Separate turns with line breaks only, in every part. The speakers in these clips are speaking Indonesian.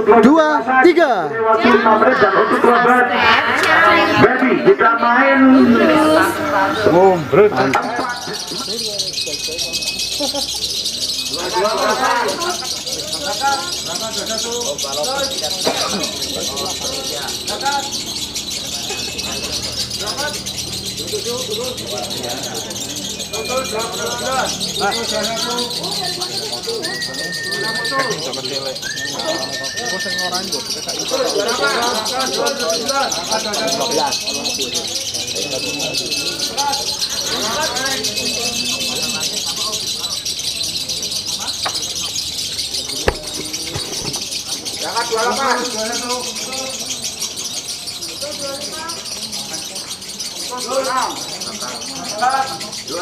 2, 3.
Baby, kita main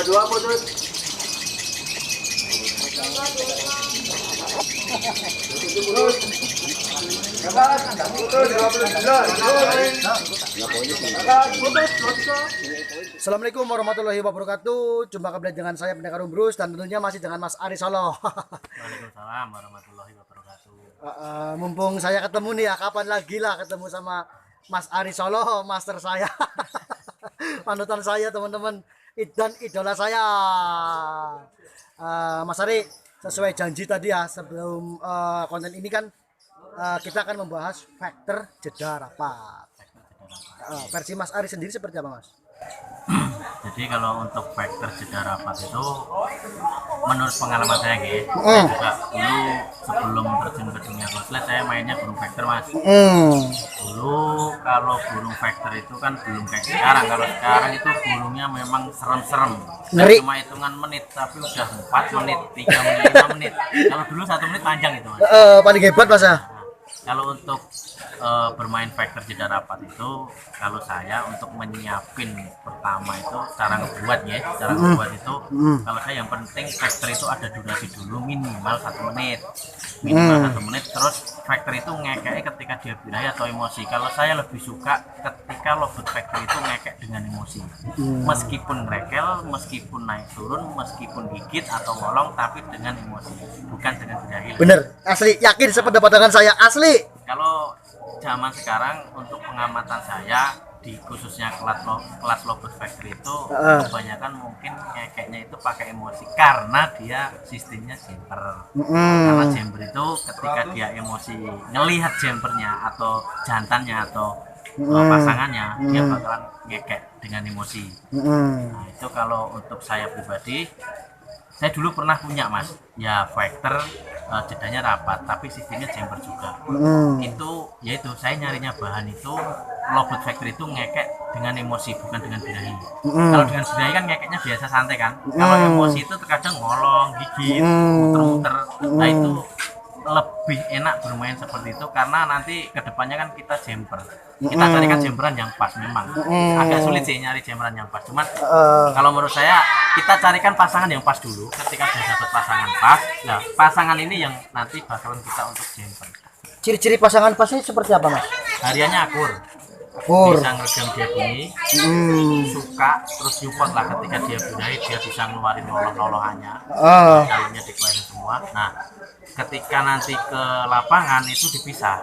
dua putus.
Assalamualaikum warahmatullahi wabarakatuh. Jumpa kembali dengan saya Pendekar Bruce dan tentunya masih dengan Mas Ari Solo.
Waalaikumsalam warahmatullahi wabarakatuh.
Mumpung saya ketemu nih ya, kapan lagi lah ketemu sama Mas Ari Solo, master saya. Panutan saya teman-teman, dan idola saya. Mas Ari, sesuai janji tadi ya sebelum konten ini kan kita akan membahas faktor jeda rapat. Versi Mas Ari sendiri seperti apa, Mas?
Jadi kalau untuk faktor jeda rapat itu menurut pengalaman saya juga dulu sebelum terjun ke dunia konslet saya mainnya burung faktor, Mas. Dulu kalau burung faktor itu kan belum kayak sekarang. Kalau sekarang itu burungnya memang serem-serem. Cuma hitungan menit tapi udah 4 menit, 3 menit, 5 menit. Kalau dulu 1 menit panjang itu, Mas.
Paling hebat, Mas ya.
Kalau untuk bermain faktor jeda rapat itu, kalau saya untuk menyiapin pertama itu cara ngebuat itu kalau saya yang penting faktor itu ada durasi dulu minimal 1 menit, terus faktor itu ngekek ketika dia birahi atau emosi. Kalau saya lebih suka ketika lobot faktor itu ngekek dengan emosi, meskipun rekel, meskipun naik turun, meskipun gigit atau ngolong, tapi dengan emosi, bukan dengan birahi.
Bener, asli, yakin sependapat dengan saya, asli.
Kalau zaman sekarang untuk pengamatan saya di khususnya kelas lobot factor itu kebanyakan mungkin ngekeknya itu pakai emosi karena dia sistemnya jumper. Karena jumper itu ketika dia emosi ngelihat jumpernya atau jantannya atau pasangannya dia bakalan ngekek dengan emosi. Nah, itu kalau untuk saya pribadi, saya dulu pernah punya, Mas, ya factor jedanya rapat tapi sistemnya jumper juga. Itu yaitu saya nyarinya bahan itu lobot factor itu ngekek dengan emosi bukan dengan birahi. Kalau dengan birahi kan ngekeknya biasa santai kan. Kalau emosi itu terkadang ngolong, gigit, muter-muter. Nah itu lebih enak bermain seperti itu karena nanti kedepannya kan kita jumper. Kita carikan jumperan yang pas memang. Agak sulit sih nyari jumperan yang pas. Cuman kalau menurut saya kita carikan pasangan yang pas dulu. Ketika sudah dapat pasangan pas, nah pasangan ini yang nanti bakalan kita untuk jumper.
Ciri-ciri pasangan pas ini seperti apa, Mas?
Hariannya akur. Bisa ngeredam dia bunyi, suka, terus support lah ketika dia birahi, dia bisa ngeluarin loloh-lolohannya, dalamnya dikeluarin semua. Nah, ketika nanti ke lapangan itu dipisah.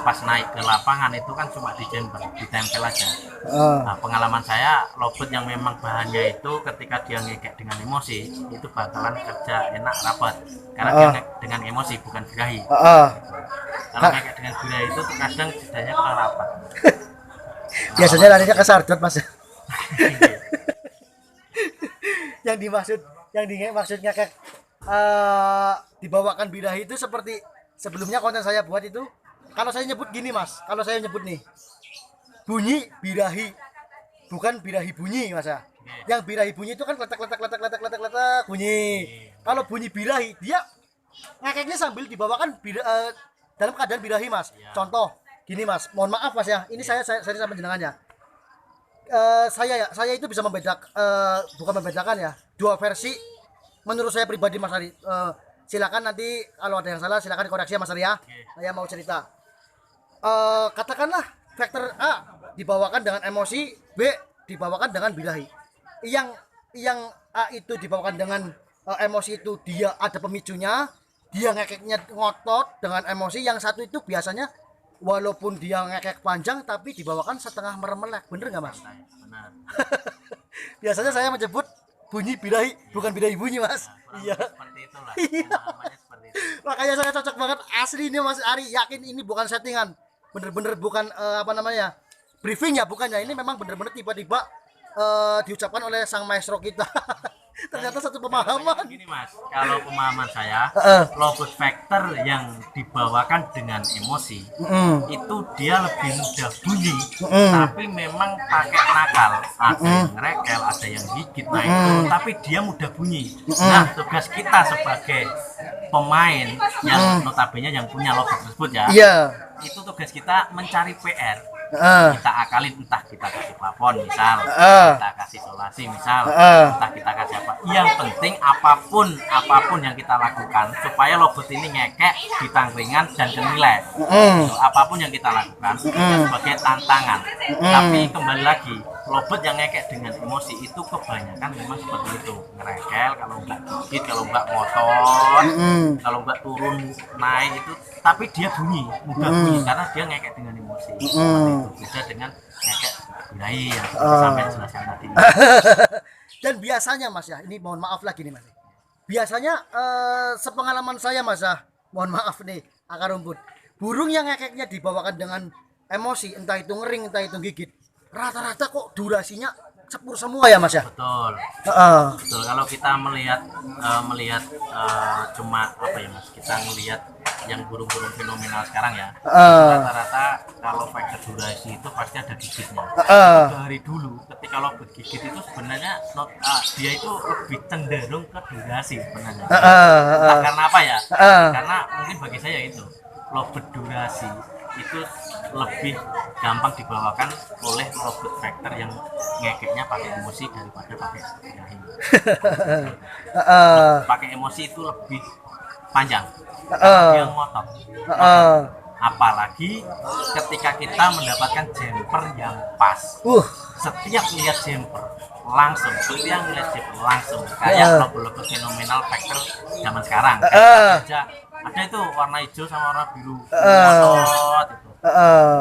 Pas naik ke lapangan itu kan cuma di jumper, ditempel aja. Nah, pengalaman saya lobot yang memang bahannya itu ketika dia ngekek dengan emosi itu bakalan kerja enak rapat karena dia ngekek dengan emosi bukan birahi. Kalau ngekek dengan birahi itu kadang jedanya kurang rapat.
Biasanya larinya ke sardot, Mas. yang dimaksudnya kayak dibawakan birahi itu seperti sebelumnya konten saya buat itu. Kalau saya nyebut gini, Mas, kalau saya nyebut nih bunyi birahi, bukan birahi bunyi, Mas ya. Yang birahi bunyi itu kan kletek bunyi. Kalau bunyi birahi dia ngekeknya sambil dibawakan dalam keadaan birahi, Mas. Contoh gini, Mas, mohon maaf, Mas ya, ini saya sama jenengannya. Saya itu bisa bukan membedakan ya, dua versi menurut saya pribadi, Mas Ari. Silakan nanti kalau ada yang salah silakan koreksi ya, Mas Ari ya. Saya mau cerita. Katakanlah faktor A dibawakan dengan emosi, B dibawakan dengan birahi. Yang A itu dibawakan dengan emosi itu dia ada pemicunya, dia ngekeknya ngotot dengan emosi, yang satu itu biasanya walaupun dia ngekek panjang tapi dibawakan setengah meremelek, bener nggak mas?
Benar.
Biasanya saya menyebut bunyi birahi, bukan birahi bunyi mas. Iya.
Seperti itulah.
Iya.
Pemahamannya seperti itu.
Makanya saya cocok banget, asli ini mas Ari, yakin ini bukan settingan, bener-bener bukan apa namanya briefing ya, bukannya, ini memang bener-bener tiba-tiba diucapkan oleh sang maestro kita. Ternyata satu pemahaman.
Gini mas, kalau pemahaman saya, lobot factor yang dibawakan dengan emosi itu dia lebih mudah bunyi, tapi memang pakai nakal. Ada yang ngerekel, ada yang gigit, nah itu, tapi dia mudah bunyi. Nah tugas kita sebagai pemain yang notabene yang punya lobot tersebut ya, itu tugas kita mencari PR. Kita akalin, entah kita kasih plafon misal, kita kasih isolasi misal, entah kita kasih apa. Yang penting apapun yang kita lakukan supaya lobot ini ngekek di tangkringan dan kenilai. Apapun yang kita lakukan sebagai tantangan. Tapi kembali lagi, lobot yang ngekek dengan emosi itu kebanyakan memang seperti itu, ngerekel, kalau enggak gigit, kalau enggak ngotot, kalau enggak turun naik itu, tapi dia bunyi, mudah bunyi karena dia ngekek dengan emosi. Seperti itu, beda dengan ngekek birahi yang sampai jelaskan tadi.
Dan biasanya mas ya, ini mohon maaf lagi nih mas, biasanya sepengalaman saya mas ya, mohon maaf nih akar rumput, burung yang ngekeknya dibawakan dengan emosi, entah itu ngering, entah itu gigit, rata-rata kok durasinya sepur semua ya mas ya.
Betul. Betul. Kalau kita melihat cuma apa ya mas, kita melihat yang burung-burung fenomenal sekarang ya, rata-rata kalau faktor durasi itu pasti ada gigitnya. Dari dulu ketika lobot gigit itu sebenarnya dia itu lebih cenderung ke durasi sebenarnya. Entah karena apa ya, karena mungkin bagi saya itu lobot durasi itu lebih gampang dibawakan oleh lobot factor yang ngekeknya pakai emosi daripada pakai birahi. Pakai emosi itu lebih panjang, dia ngotot. Apalagi ketika kita mendapatkan jumper yang pas. Setiap lihat jumper langsung, kayak logo-logo fenomenal factor zaman sekarang. Ada itu warna hijau sama warna biru, ngotot itu.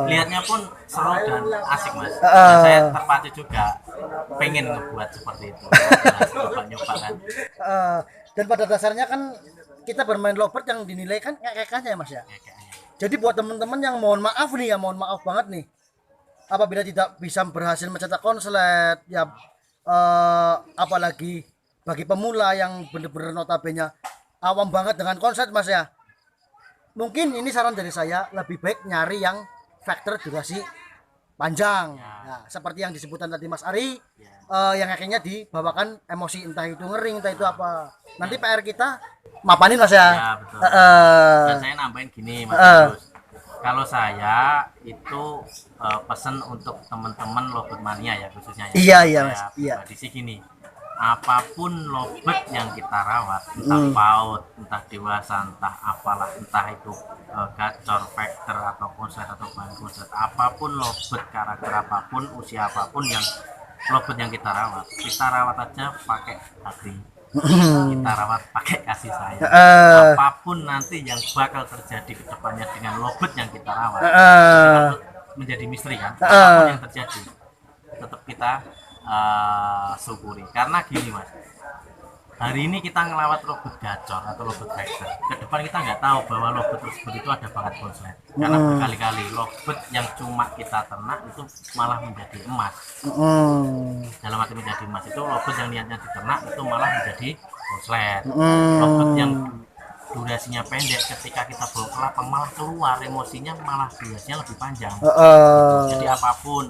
Lihatnya pun seru dan asik mas. Dan saya terpacu juga pengen ngebuat seperti itu. Nyoba kan.
Dan pada dasarnya kan kita bermain lobet yang dinilai kan ngekek-ngekeknya ya mas ya. Jadi buat teman-teman yang mohon maaf nih ya, mohon maaf banget nih, apabila tidak bisa berhasil mencetak konslet ya, apalagi bagi pemula yang bener-bener notabene awam banget dengan konslet mas ya, mungkin ini saran dari saya, lebih baik nyari yang faktor durasi panjang ya, seperti yang disebutkan tadi mas Ari, yang akhirnya dibawakan emosi, entah itu ngering, entah itu apa. Nanti PR kita mapanin mas ya.
Ya betul. Dan saya nambahin gini mas Agus, kalau saya itu pesan untuk teman-teman lobet mania ya khususnya ya.
Iya mas. Iya.
Di sini apapun lobet yang kita rawat, entah paut, entah dewasa, entah apalah, entah itu gacor, factor atau konslet atau bahan konslet, apapun lobet, karakter apapun, usia apapun yang lobet yang kita rawat aja pakai hati, kita rawat pakai kasih sayang. Apapun nanti yang bakal terjadi ke depannya dengan lobet yang kita rawat, menjadi misteri kan, apapun yang terjadi tetap kita syukuri. Karena gini mas, hari ini kita ngelawat lobet gacor atau lobet factor, ke depan kita nggak tahu bahwa lobet tersebut itu ada bakat konslet, karena berkali-kali lobet yang cuma kita ternak itu malah menjadi emas. Dalam arti menjadi emas itu lobet yang niatnya diternak itu malah menjadi konslet. Lobet yang durasinya pendek, ketika kita bawa ke lapang malah keluar emosinya, malah durasinya lebih panjang. Jadi apapun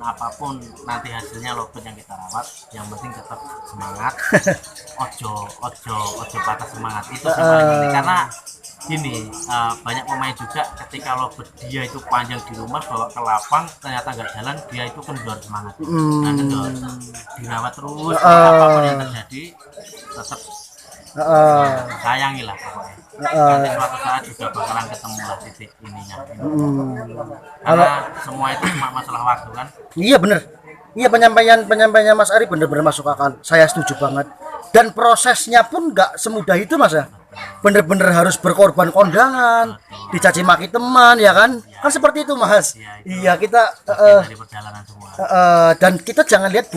nanti hasilnya lobet yang kita rawat, yang penting tetap semangat. ojo patah semangat, itu sih paling penting. Karena gini, banyak pemain juga ketika lobet dia itu panjang di rumah bawa ke lapang ternyata nggak jalan, dia itu kendor semangat. Nah kendor, dirawat terus, apapun yang terjadi tetap sayangilah pokoknya. Nanti suatu saat juga bakalan ketemu lah titik ininya. Karena semua itu cuma masalah waktu kan.
Iya bener. Iya, penyampaiannya Mas Ari bener-bener masuk akal. Saya setuju banget. Dan prosesnya pun nggak semudah itu mas ya. bener-bener harus berkorban kondangan, dicaci maki teman ya kan? Kan seperti itu Mas. Iya kita
Dari perjalanan semua.
dan kita jangan lihat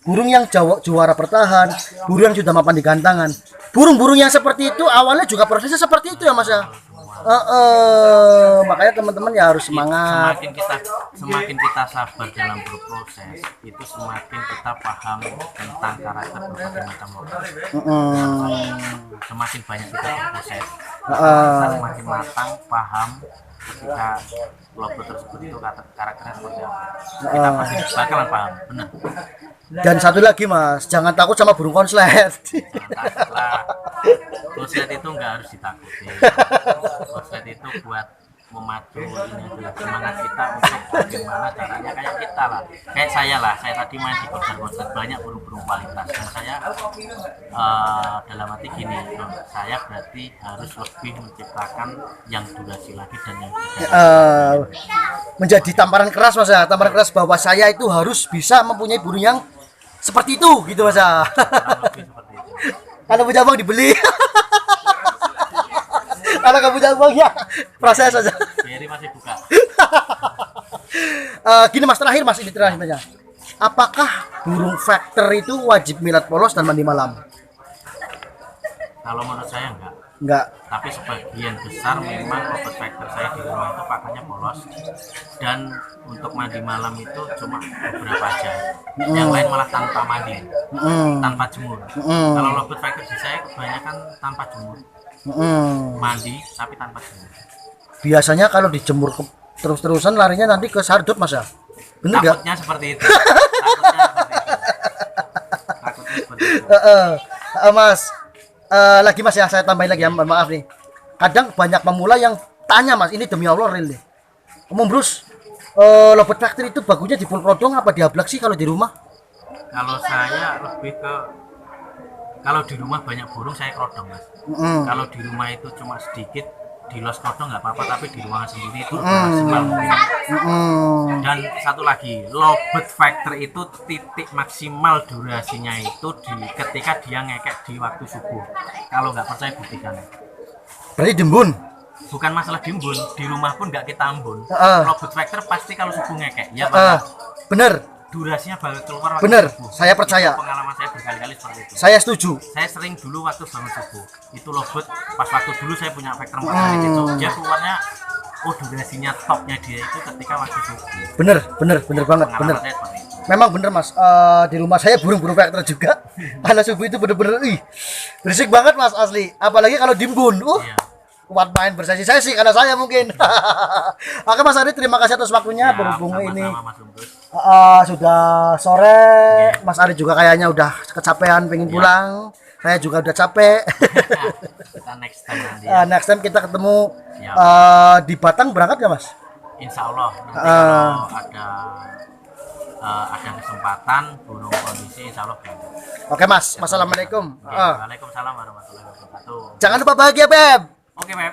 burung yang juara bertahan, burung yang sudah mapan di gantangan. Burung-burung yang seperti itu awalnya juga prosesnya seperti itu ya Mas ya. Makanya teman-teman ya harus semangat.
Semakin kita sabar dalam berproses, itu semakin kita paham tentang karakter berbagai macam lokal. Semakin banyak kita berproses, kita semakin matang paham ketika logo tersebut itu karakternya seperti apa. Kita pasti bakalan paham, benar.
Dan satu lagi Mas, jangan takut sama burung konslet.
Takutlah. Konslet itu nggak harus ditakuti. Konslet itu buat memacu ini adalah semangat kita untuk bagaimana caranya kayak kita lah, kayak saya lah, saya tadi main di konser banyak burung-burung kualitas dan saya dalam arti gini, saya berarti harus lebih menciptakan yang durasi lagi dan yang
Menjadi tamparan keras Mas ya, tamparan keras bahwa saya itu harus bisa mempunyai burung yang seperti itu gitu Mas ya.
kurang lebih seperti itu.
Kalau punya uang dibeli. Kalau nggak punya uang ya proses saja.
Jadi masih buka.
Gini Mas, terakhir Mas, ini terakhir aja. Apakah burung factor itu wajib milad polos dan mandi malam?
Kalau menurut saya enggak.
Enggak.
Tapi sebagian besar memang obat factor saya di rumah itu pakainya polos, dan untuk mandi malam itu cuma beberapa aja, yang lain malah tanpa mandi, tanpa jemur. Kalau lobet factor di saya kebanyakan tanpa jemur, mandi tapi tanpa jemur.
Biasanya kalau dijemur terus-terusan larinya nanti ke sardut Mas ya, bener nggak?
Takutnya seperti itu. Takutnya seperti itu.
Mas, lagi Mas ya, saya tambahin lagi ya, maaf nih. Kadang banyak pemula yang tanya Mas, ini demi Allah real deh. Omong Brus, lobet factory itu bagusnya di full prodong apa di ablak sih kalau di rumah?
Kalau saya lebih ke, kalau di rumah banyak burung saya kerodong Mas. Kalau di rumah itu cuma sedikit, di los kodong nggak apa-apa, tapi di ruangan sendiri itu maksimal mungkin. Dan satu lagi, lobet factor itu titik maksimal durasinya itu ketika dia ngekek di waktu subuh. Kalau nggak percaya buktikan.
Berarti dembun.
Bukan masalah diembun, di rumah pun nggak kita embun. Lobet factor pasti kalau subuh ngekek, ya
bener.
Durasinya bakal keluar waktu
Bener,
subuh.
saya percaya.
Itu pengalaman saya berkali-kali seperti itu.
Saya setuju.
Saya sering dulu waktu bangun subuh itu lobet, pas waktu dulu saya punya factor 4 kali gitu, dia keluarnya durasinya topnya dia itu ketika waktu subuh.
Bener banget,
Pengalaman
bener.
saya seperti itu.
Memang bener Mas, di rumah saya burung-burung factor juga. Karena subuh itu bener-bener berisik banget Mas, asli. Apalagi kalau dimbun.
Iya.
Kuat main bersesi-sesi karena saya mungkin. Oke Mas Ari, terima kasih atas waktunya
Ya,
berhubung
sama-sama,
ini
Mas Bungkus.
sudah sore. Mas Ari juga kayaknya udah kecapean pengen pulang. Saya juga udah capek.
Kita next time nanti.
Next time kita ketemu
Ya.
di Batang, berangkat ya Mas?
Insya Allah nanti kalau ada kesempatan burung kondisi insya Allah berangkat.
Oke Mas, Wassalamualaikum.
Waalaikumsalam warahmatullahi wabarakatuh.
Jangan lupa bahagia Beb.
Oke, Beb.